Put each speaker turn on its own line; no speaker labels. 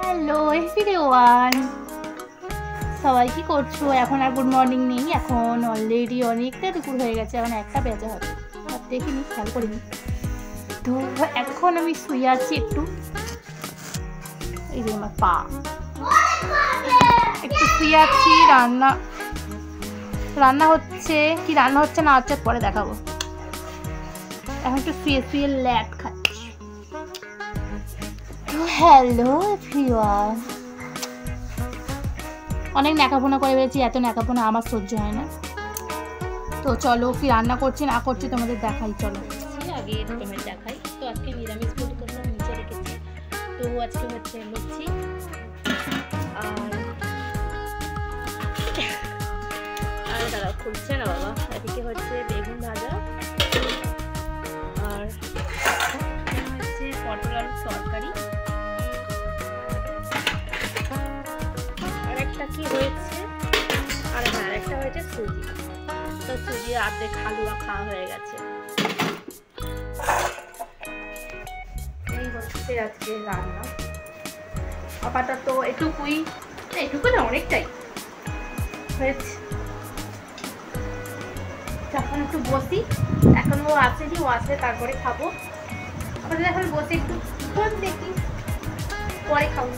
Hello everyone, সবাই কি করছো? এখন আর গুড মর্নিং নেই, এখন অলরেডি অনেকটা দুপুর হয়ে গেছে, এখন 1টা বেজে হবে। আর দেখিনি, খেয়াল করিনি। তো এখন আমি শুয়ে আছি একটু, এই যে আমার পা, একটু শুয়ে আছি। রান্না হচ্ছে কি রান্না হচ্ছে না হচ্ছে পরে দেখাবো। এখন একটু শুয়ে শুয়ে ল্যাট খাচ্ছি। হ্যালো এভরিওয়ান, অনেক ন্যাকাপোনা করে পেয়েছি, এত ন্যাকাপোনা আমার সহ্য হয় না। তো চলো কি রান্না করছি না করছি তোমাদের দেখাই। চলো আগে তোমাদের দেখাই। তো আজকে নিরামিষ পরিকল্পনা নিচে রেখেছি। তো আজকে হচ্ছে লুচি আর দাঁড়া খুলছে না বাবা, এদিকে হচ্ছে বেগুন ভাজা আর হচ্ছে পটল আলুর তরকারি। আর একটা কি হয়েছে, আর হ্যাঁ একটা হয়েছে সুজি। তো সুজি অর্ধেক হালুয়া খাওয়া হয়ে গেছে। এই হচ্ছে আজকে রান্না। আপাতত এটুকুই না, অনেকটাই হয়েছে। এখন একটু বসি, এখন ও আসেনি, ও আসলে তারপরে খাবো। আপাতত এখন বসে একটু ফোন দেখি, পরে খাবো।